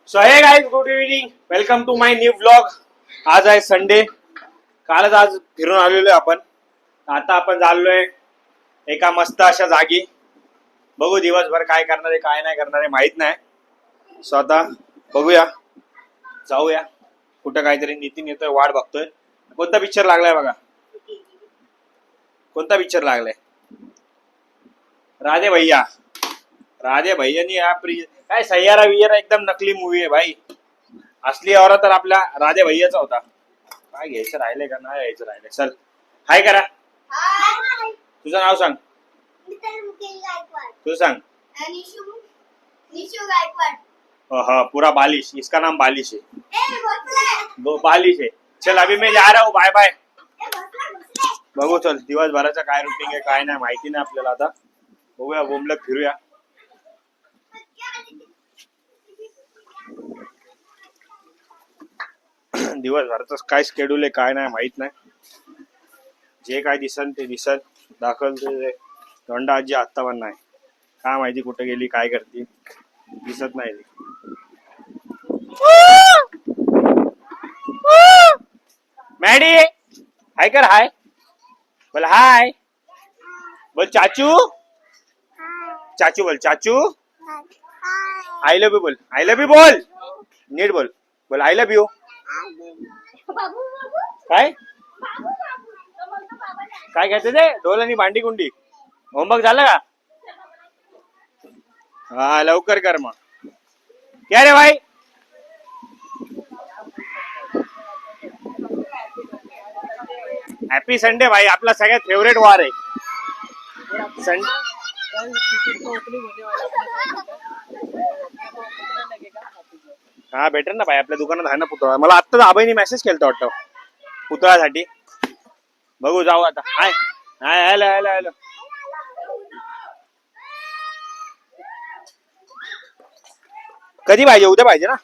So hey guys, good evening, welcome to my new blog. आज आहे Sunday. कालच आज फिरून आलेलो आपण. आता आपण चाललोय एका मस्त अशा जागी. बघू दिवसभर काय करणार आहे काय नाही करणार आहे माहित नाही. सो आता बघूया, जाऊया. कुठं काहीतरी नितीन येतोय, वाट बघतोय. कोणता पिक्चर लागलाय बघा, कोणता पिक्चर लागलाय? राधे भैया. राधे भैयानी काय सय्यारा वियरा एकदम नकली मूवी आहे भाई. असली औरत तर आपल्या राधे भैयाचा होता. काय घ्यायचं राहिलंय का नाही घ्यायचं राहिलंय? चल हाय करा. तुझं नाव सांग. तुझं सांग. हाँ पूरा बालिश, इसका नाम बालिश है. बालिश है. चल अभी मैं जा रहा हूँ, बाय बाय. बघू चल दिवसभराचा काय रुटीन आहे काय नाही माहिती नाही आपल्याला. आता बघूया, बोंबलत फिरूया. दिवसभराचं काय शेड्यूल आहे काय नाही माहित नाही. जे काय दिसन ते दिसन दाखल ते. धोंडा आजी आत्ता पण नाही, काय माहिती कुठे गेली काय करते, दिसत नाही. मॅडी हाय कर. हाय बोल. हाय बोल. चाचू चाचू बोल. चाचू आय लव्ह यू बोल. आय लव्ह यू बोल. नीट बोल. बोल आय लव्ह यू. काय काय घ्यायचं ते? ढोल आणि भांडी कुंडी. होमवर्क झालं का? हा लवकर कर मग. क्या रे भाई? हॅपी संडे भाई. आपला सगळ्यात फेवरेट वार आहे संडे. हा भेटेल ना भाई, आपल्या दुकानात आहे ना पुतळा. मला आत्ताच आबाईने मेसेज केलता वाटतं पुतळ्यासाठी. बघू जाऊ आता. हाय हाय हॅलो हॅलो हॅलो. कधी पाहिजे? उद्या पाहिजे ना?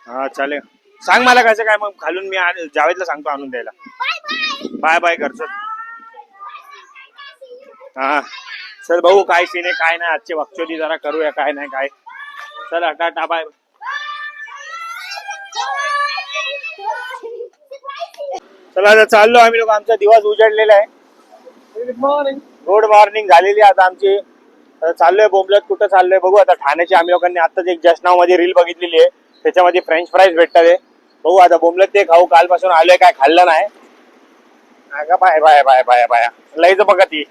हा चालेल. सांग मला कसं काय, मग घालून मी जावेदला सांगतो आणून द्यायला. बाय बाय करतो. हा चल बघू काय सीन आहे काय नाही. आजचे वक्चोदी जरा करूया काय नाही काय. चल टाटा बाय. चला आता चाललो आम्ही लोक. आमचा दिवस उजडलेला आहे. गुड मॉर्निंग झालेली आता आमची. चाललोय बोंबलत. कुठं चाललोय बघू आता. ठाण्याची आम्ही लोकांनी आताच एक जस्ट नाव मध्ये रील बघितलेली आहे, त्याच्यामध्ये फ्रेंच फ्राईज भेटतात. बघू आता बोंबलत ते खाऊ. कालपासून आलोय काय खाल्लं नाही. Bye bye bye bye bye लयच बघा ती.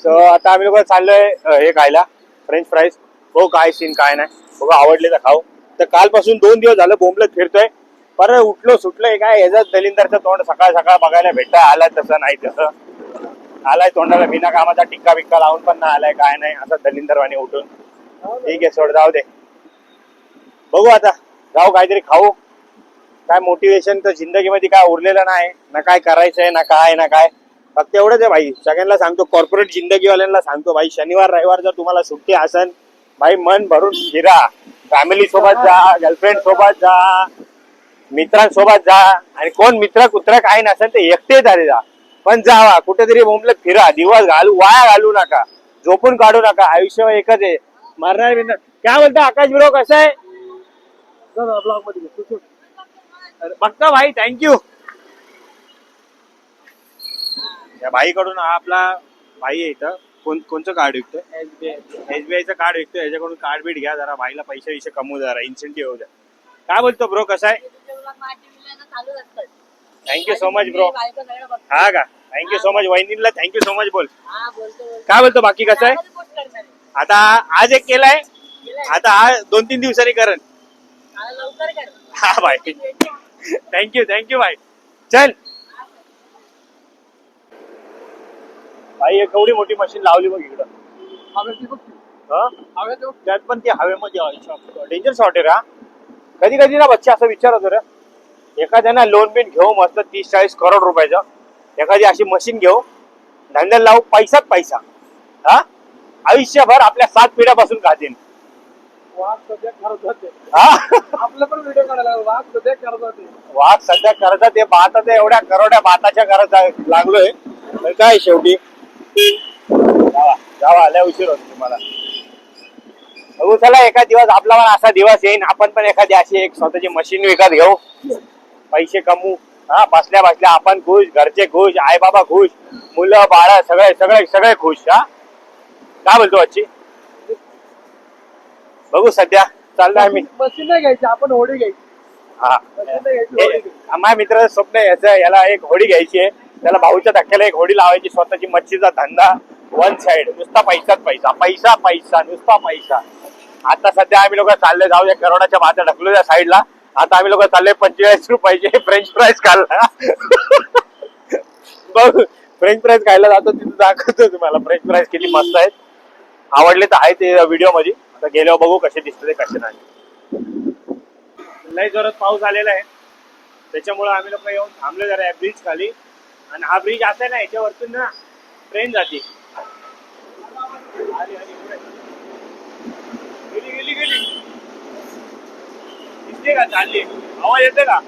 सो आता आम्ही लोक चाललोय हे खायला फ्रेंच फ्राईज. बघू काय सीन काय नाही. बघू आवडले तर खाऊ. तर कालपासून 2 दिवस झालं बोंबलत फिरतोय. परत उठलो सुटलोय काय याच दलिंदरचं तोंड सकाळ सकाळ बघायला भेटता. आलाय तसं नाही तसं आलाय. तोंडाला बिना कामाचा टिक्का बिक्का लावून पण नाही आलाय काय नाही. असं दलिंदरवाणी उठून. ठीक आहे सोड जाऊ दे. बघू आता जाऊ काहीतरी खाऊ. काय मोटिवेशन तर जिंदगीमध्ये काय उरलेलं नाही ना. काय करायचंय ना काय ना काय. फक्त एवढंच आहे भाई. सगळ्यांना सांगतो, कॉर्पोरेट जिंदगीवाल्यांना सांगतो भाई, शनिवार रविवार जर तुम्हाला सुट्टी असेल भाई मन भरून फिरा. फॅमिली सोबत जा, गर्लफ्रेंड सोबत जा, मित्रांसोबत जा. आणि कोण मित्र कुत्र काही नसेल ते एकटे झाले जा, पण जावा कुठेतरी बोंबलत फिरा. दिवस वाया घालू नका, झोपून काढू नका. आयुष्य एकच आहे, मरणार बिरणार. काय बोलतो आकाश ब्रो, कसं आहे? ब्लॉग मध्ये बघता भाई. थँक्यू. या भाईकडून आपला भाई आहे इथं. कोणचं कार्ड विकतोय? SBI चं कार्ड विकतोय. याच्याकडून कार्ड बीट घ्या जरा. भाईला पैसे विषय कमवू जरा, इन्सेंटिव्ह होऊ द्या. काय बोलतो ब्रो, कसं आहे? Thank you so much bro. हा का? Thank you so much. वहिनीला थँक्यू सो मच बोल. काय बोलतो बाकी कसं आहे? आता आज एक केलाय, आता हा 2-3 दिवसांनी करेन. हा भाई थँक्यू थँक्यू भाई. चल भाई एक एवढी मोठी मशीन लावली बघ इकडं. त्यात पण ती हवेमध्ये डेंजर शॉट आहे का? कधी कधी ना बच्चे असं विचार होतो रे, एखाद्याना लोन बिन घेऊ मस्त 30-40 करोड रुपयाचं, एखादी अशी मशीन घेऊ, धंद्याला लावू, पैसाच पैसा. हा आयुष्यभर आपल्या 7 पिढ्यापासून खातील. वाघ सध्या कर्जात ते बात एवढ्या करोड्या बाताच्या घरात लागलोय. काय शेवटी जावा जावा, लय उशीर होतो तुम्हाला. बघू चला एखाद दिवस आपला पण असा दिवस येईन, आपण पण एखादी अशी एक स्वतःची मशीन विकत घेऊ, पैसे कमवू. हा बसल्या बसल्या आपण खुश, घरचे खुश, आई बाबा खुश, मुलं बाळ सगळे सगळे सगळे खुश. हा काय बोलतो आजची? बघू सध्या चाललंय मी. मशीन नाही घ्यायची, आपण होडी घ्यायची. हा मशीन नाही घ्यायची, होडी घ्यायची. माझ्या मित्राचं स्वप्न आहे याचं, याला एक होडी घ्यायची आहे, त्याला भाऊच्या धक्क्याला एक होडी लावायची, स्वतःची मच्छीचा धंदा वन साइड, नुसता पैसाच पैसा, पैसा पैसा, नुसता पैसा. आता सध्या आम्ही लोक चालले, जाऊ या करोडाच्या भाता ढकलू त्या साईडला. आता आम्ही लोक चालले 45 रुपयाचे फ्रेंच फ्राईज खायला. बघ फ्रेंच फ्राईज खायला जातो, तिथे दाखवतो तुम्हाला फ्रेंच फ्राईज किती मस्त आहेत. आवडले तर आहे ते व्हिडिओ मध्ये, आता गेल्यावर बघू कसे दिसते कसे नाही. लय जोरात पाऊस आलेला आहे, त्याच्यामुळे आम्ही लोक येऊन थांबलो जरा ब्रिज खाली. आणि हा ब्रिज असा आहे ना, याच्यावरतून ना ट्रेन जाते. आली आली पुढे. गेली गेली गेली, दिसते का? चालली. आवाज येते का?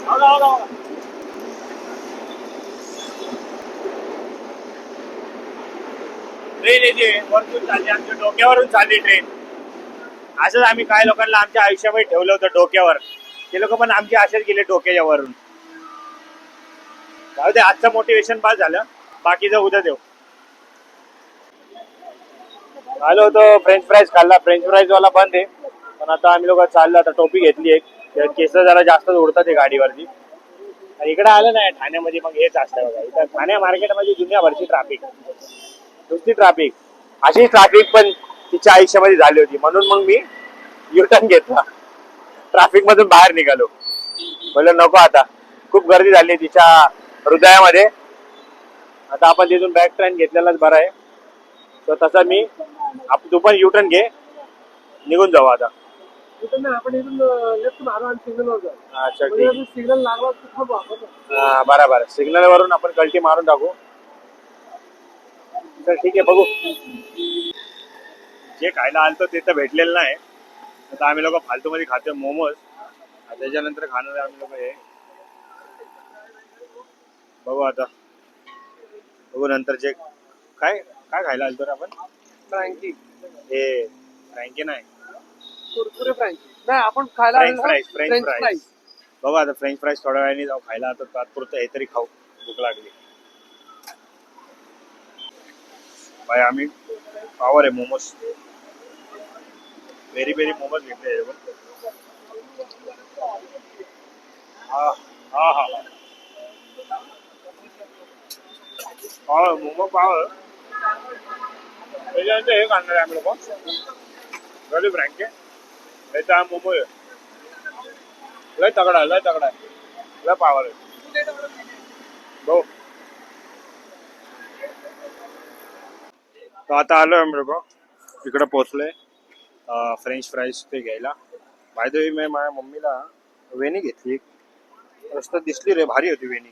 बघा बघा बघा. ट्रेन येते वरतून चालली, आमच्या डोक्यावरून चालली ट्रेन. असंच आम्ही काय लोकांना आमच्या आयुष्यामध्ये ठेवलं होतं डोक्यावर, ते लोक पण आमचे असेच गेले डोक्याच्या वरून. जाऊ दे, आजचं मोटिवेशन पास झालं, बाकीचं उद्या देऊ. आलो होतो फ्रेंच फ्राईज खाल्ला, फ्रेंच फ्राईज वाला बंद आहे, पण आता आम्ही लोक चाललो. आता टोपी घेतली एक, केस जरा जास्त उडतात गाडीवरती. आणि इकडे आलं नाही ठाण्यामध्ये, मग हेच असतं बघा, इथं ठाणे मार्केटमध्ये दुनियाभरची ट्रॅफिक, नुसती ट्रॅफिक. अशी ट्रॅफिक पण तिच्या आयुष्यामध्ये झाली होती, म्हणून मग मी युटर्न घेतला, ट्रॅफिक मधून बाहेर निघालो. बोललो नको, आता खूप गर्दी झाली तिच्या हृदयामध्ये, आता आपण तिथून बॅक ट्रेन घेतलेलाच बरा आहे. तर तसा मी तू पण युटर्न घे, निघून जाऊ आता. आपण इथून लेफ्ट मारू आणि सिग्नल जाऊ. अच्छा ठीक, सिग्नल लागला थांबू आपण. हा बरोबर, सिग्नल वरून आपण कल्टी मारून टाकू. तर ठीक आहे, बघू. जे खायला आलतो ते तर भेटलेलं नाही, आता आम्ही लोक फालतू मध्ये खातो मोमोज. त्याच्यानंतर खाणार आम्ही लोक हे, बघू आता, बघू नंतर. जे काय काय खायला आलतो रे आपण? फ्रँकी. हे फ्रँकी नाही, कुरकुरे फ्रँकी नाही, आपण खायला French fries. French French fries. Fries बघू आता, फ्रेंच फ्राईज थोड्या वेळाने जाऊ खायला. आता तात्पुरतं हे तरी खाऊ, भूक लागली. भाई आम्ही पावर आहे मोमोज, व्हेरी व्हेरी मोमोज घेतले. हा हा हा पाव मोमो पाव. त्याच्यानंतर हे काढणार आहे आम्ही लोक, गरीब फ्रँके. याचा हा मोमो आहे, लय तगडा आहे, लय तगडा आहे, लय पावर आहे भाऊ. तर आता आलोय आम्ही लोक, इकडे पोहोचलोय फ्रेंच फ्राईज ते घ्यायला. बाय द वे मी माझ्या मम्मीला वेणी घेतली, रस्त्यात दिसली रे, भारी होती वेणी.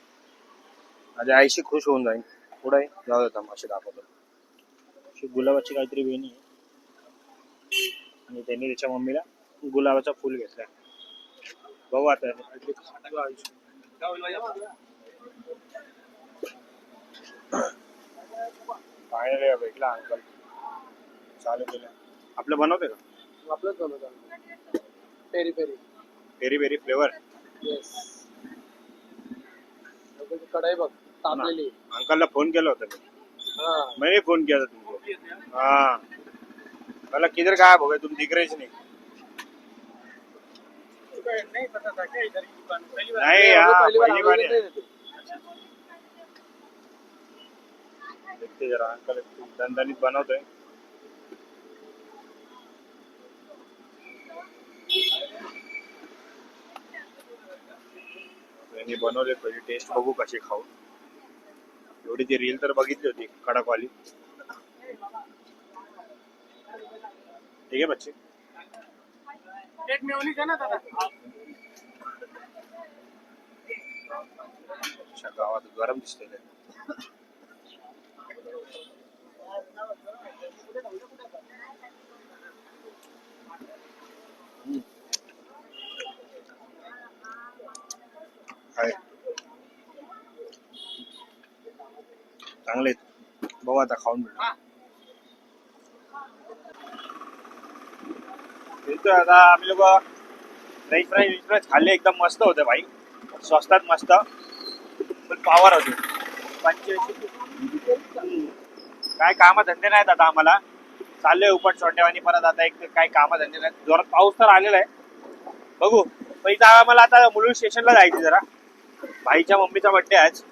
माझ्या आईशी खुश होऊन जाईन. पुढे जाऊ देता अशी दाखवतो, अशी गुलाबाची काहीतरी वेणी आहे, आणि त्यांनी त्याच्या मम्मीला गुलाबाचा फुल घेतलाय. बघू आता फायनली भेटला अंकल, चालू केलं. आपलं बनवते का? आपलंच बनवतो, peri peri. Peri peri flavour. Yes, कढाई बघ तापलेली. अंकलला फोन केला होता मी, मैंने फोन किया था तुमको. हाँ बोला किधर गायब हो गए तुम, दिख रहे नहीं. नहीं पता था क्या इधर की दुकान? नहीं, हाँ पहली बार है. देखते जरा, अंकल दणदणीत बनवतोय. त्यांनी बनवले, पहिली टेस्ट बघू कशी खाऊ. एवढी ती रील तर बघितली होती कडकवाली. ठीक आहे बच्चे, एक मेयोनीज है ना दादा. अच्छा, गावात गरम दिसतंय. चांगले आहेत. बघू आता खाऊन भेटू आता. आम्ही लोक फ्रेंच फ्राईज खाल्ले, एकदम मस्त होते भाई, स्वस्तात मस्त, पण पावर होते. 85. काय काम धंदे नाहीत आता आम्हाला, चाललोय उपट सोट्यावानी परत. आता एक काय काम धंदे नाहीत, जोरात पाऊस तर आलेला आहे. बघू. पण इथं आम्हाला आता मुलुंड स्टेशनला जायचं जरा, भाईच्या मम्मीचा बर्थडे आज,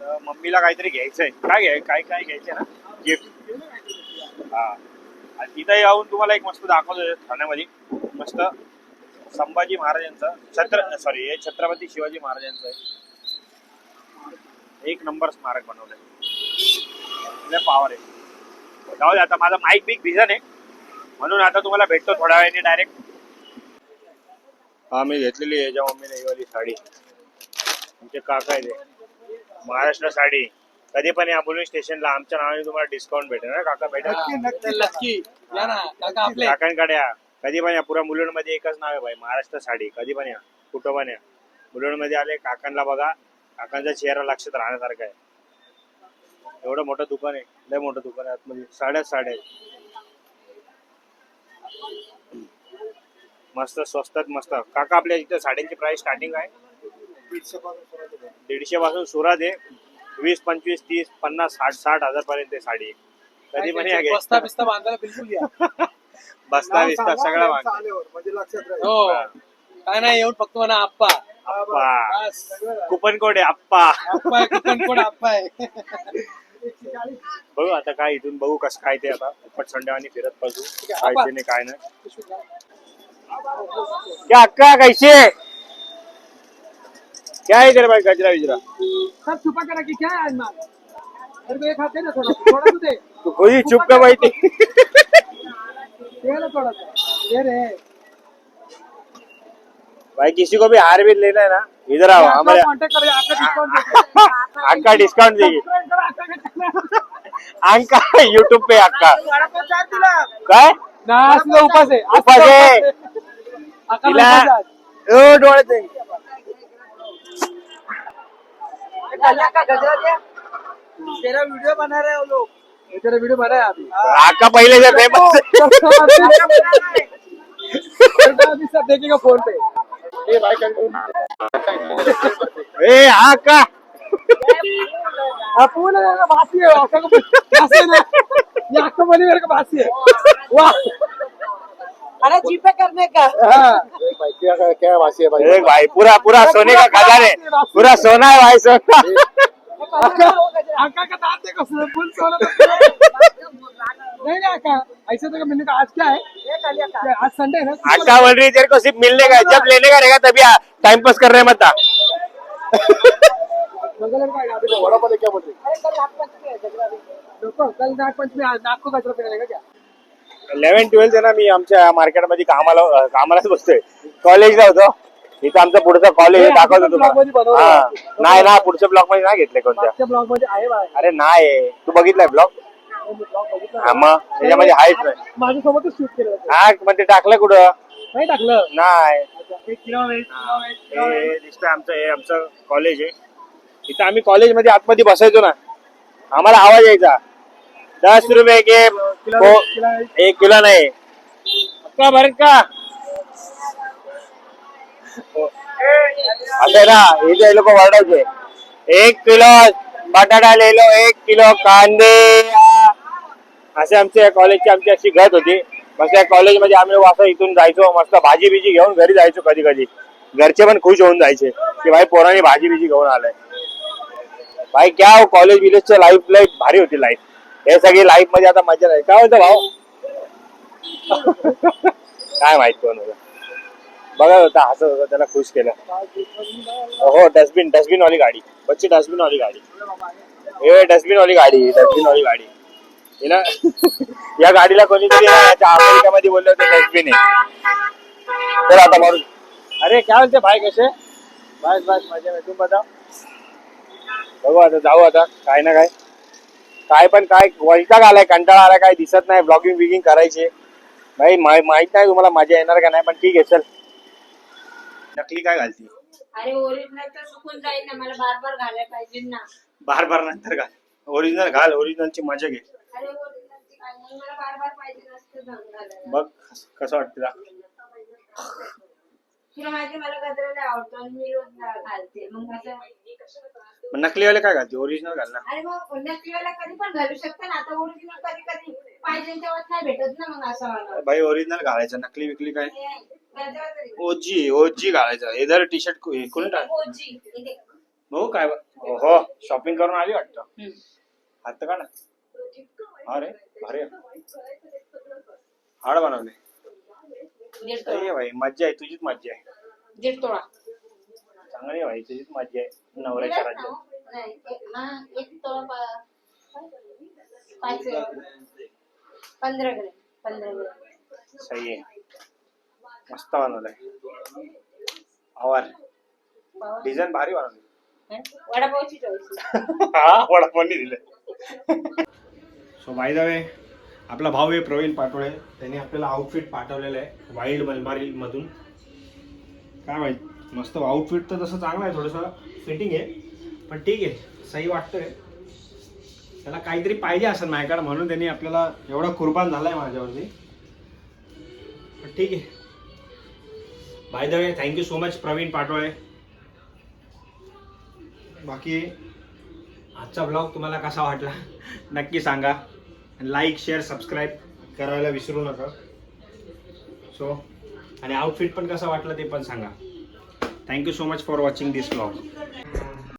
तर मम्मीला काहीतरी घ्यायचंय. काय घ्यायचंय ना गिफ्ट. हा, आणि तिथं येऊन तुम्हाला एक मस्त दाखवतो ठाण्यामध्ये, मस्त संभाजी महाराजांचं छत्रपती शिवाजी महाराजांचं एक नंबर स्मारक बनवलंय. पावर आहे. जाऊ दे आता, माझा माईक बिक भिजन आहे, म्हणून आता तुम्हाला भेटतो थोड्या वेळाने डायरेक्ट. हा, मी घेतलेली याच्या मम्मीने ही वाली साडी, आमचे काका आहे ते, महाराष्ट्र साडी. कधी पण या मुलुंड स्टेशनला आमच्या नावाने तुम्हाला डिस्काउंट भेटेल ना काका, भेटेल नक्की या ना काका आपले. काकांकडे या, कधी पण या. पुऱ्या मुलुंड मध्ये एकच नाव आहे भाई, महाराष्ट्र साडी. कधी पण या, कुठं पण या, मुलुंड मध्ये आले काकांना बघा, काकांचा चेहरा लक्षात राहण्यासारखा आहे. एवढं मोठं दुकान आहे, लय मोठं दुकान आहे आतमध्ये, साड्या मस्त स्वस्तात मस्त. काका आपल्या इथे साड्यांची प्राइस स्टार्टिंग आहे 150 पासून सुरुवात आहे. 20, 25, 30, 50, 60 हजार पर्यंत साडी. कधी पण या, बस्ता बिस्ता बांधायला बिलकुल या. बस्ता बिस्ता सगळं म्हणजे लक्षात राहील. हो, काय नाही, येऊन फक्त म्हणा आप्पा. कुपन कोड आहे आप्पा. कुपन कोड आप्पा आहे. बघू आता काय इथून बघू कसं काय ते. आता उपट संडेवानी फिरत पाहू काय नाही काय नाही. क्या अक्का कैसे क्या है तेरे भाई, गजरा विजरा सब छुपा के रखी क्या है आज माल? मेरे को एक हाथ दे ना, थोड़ा तो दे. तू खुद ही चुप का भाई. दे ना थोड़ा सा, दे रे भाई. किसी को भी हार भी लेना है ना, इधर आओ हमारे, कांटेक्ट करें, आपका डिस्काउंट देंगे. अक्का डिस्काउंट देगी. अंका यूट्यूब पे अक्का काय ना उपास आहे. उपास आहे. अक्का तिला उपास आहे आज. ओ डोळ्यात आहे. तेरा वीडियो बना रहे हो लोग, तेरा वीडियो बना है अभी. अक्का पहिले से फेमस. अभी सब देखेगा फोन पे. ए भाई ए हा अक्का पूरा बासी है. अक्का को बासी है ना, ये अक्का बनी मेरे को बासी है. वाह, अरे जीपे करने का. क्या बासी है भाई. भाई पूरा सोने का खजान है, पूरा सोना है भाई, सोना. अक्का का दांत देखो, फुल सोना. नहीं ना अक्का, ऐसे तो मैंने कहा आज क्या है, आज संडे है ना. अक्का बोल रही है तेरे को सिर्फ मिलने का है, जब लेने का रहेगा तभी टाइम पास कर रहे मत आ. क्या बोल रही कल नागपंचमी, आज नाग को गजरा पहनेगा क्या. 11-12 आहे ना, मी आमच्या मार्केटमध्ये कामालाच बसतोय. कॉलेजला होतो इथं, आमचं पुढचं कॉलेज दाखवतो तुम्हाला. हा, नाही ना, पुढच्या ब्लॉक मध्ये नाही घेतले कोणत्या. ब्लॉग मध्ये आहे बाय. अरे नाही, तू बघितलाय ब्लॉग. हा, मग त्याच्यामध्ये आहेच नाही. माझ्यासोबतच शूट केलं. हा, मग ते टाकलं कुठं नाही टाकलं. नाही. हे दिसतंय आमचं, हे आमचं कॉलेज आहे. इथं आम्ही कॉलेजमध्ये आतमध्ये बसायचो ना, आम्हाला आवाज यायचा 10 रुपये के 1 किलो नाही का भरत का. असं ना, इथे लोक वाढायचे 1 किलो बटाटा ले लो, 1 किलो कांदे. असे आमच्या कॉलेजची आमची अशी गत होती. मस्त या कॉलेजमध्ये आम्ही असं इथून जायचो, मस्त भाजी बिजी घेऊन घरी जायचो. कधी कधी घरचे पण खुश होऊन जायचे की भाई पोरांनी भाजी बिजी घेऊन आलाय. भाई क्या हो, कॉलेज विलेजच्या लाईफ भारी होती लाईफ. हे सगळी लाईफ मध्ये आता मजा नाही. काय होतं भाऊ. काय माहित कोण होतं, बघत होता, हसत होता, त्याला खुश केलं. हो, डस्टबिन वाली गाडी, बच्ची डस्टबिन वाली गाडी. हे डस्टबिन वाली गाडी हिला. या गाडीला कोणीतरी अमेरिकेमध्ये बोलले होते डस्टबिन आहे. तर आता मारून. अरे काय बोलते भाई, कसे बस मजा में, तुम बताओ. बघू आता, जाऊ आता, काय ना काय पण काय वैताग आलाय, कंटाळा आलाय, काय दिसत नाही. ब्लॉगिंग बिगिंग करायचे भाई, माहित नाही तुम्हाला मजा येणार का नाही, पण ठीक आहे चल. नकली काय घालती. अरे ओरिजिनल तर सुकून जाईल ना, मला बार बार घालायला पाहिजे ना. बार नंतर घाल. ओरिजिनल घाल, ओरिजिनलची मजा घे. अरे ओरिजिनलची काय नाही, मला बार बार पाहिजे नसतं घालायला. बघ कसं वाटतं तुला? तुला माहिती मला गजरा आवडतो आणि मी रोज घालते, मग असं. मग नकलीवाले काय घालते? ओरिजिनल घाल ना. अरे मग नकलीवाला कधी पण घालू शकते ना, आता ओरिजिनल कधी कधी पाहिजे तेव्हा नाही भेटत ना, मग असं वाला. भाई ओरिजिनल घालायचं, नकली विकली काय? गजरा तरी ओजी घालायचं. इधर टी शर्ट कोणी टाक ओजी इथे. हो काय हो, शॉपिंग करून आली वाटतं. हात का ना. अरे भारी हाड बनवले. दीड सही तोळा. आहे भाई, मज्जा आहे, तुझीच मज्जा आहे. दीड तोळा. चांगली आहे भाई, तुझीच मज्जा आहे नवऱ्याच्या राज्यात. नाही, एक तोळा 15 ग्रॅम. 15 ग्रॅम. सही आहे, मस्त बनवलंय. आवार डिझाईन भारी बनवली. वडापावची चॉईस. हा वडापावनी दिले. सो बाय द वे, आपला भाऊ आहे प्रवीण पाटोळे, त्यांनी आपल्याला आउटफिट पाठवलेलं आहे वाईल्ड मलबारी मधून. काय माहित, मस्त आउटफिट तर तसं चांगलं आहे, थोडंसं फिटिंग आहे पण ठीक आहे, सही वाटतंय. त्याला काहीतरी पाहिजे असेल माझ्याकडे, म्हणून त्यांनी आपल्याला एवढा कुर्बान झालाय माझ्यावरती. पण ठीक आहे. By the way, thank you so much Praveen Patole. बाकी आजचा ब्लॉग तुम्हाला कसा वाटला नक्की सांगा. लाईक शेअर सबस्क्राईब करायला विसरू नका. सो आणि आउटफिट पण कसा वाटला ते पण सांगा. Thank you so much for watching this blog.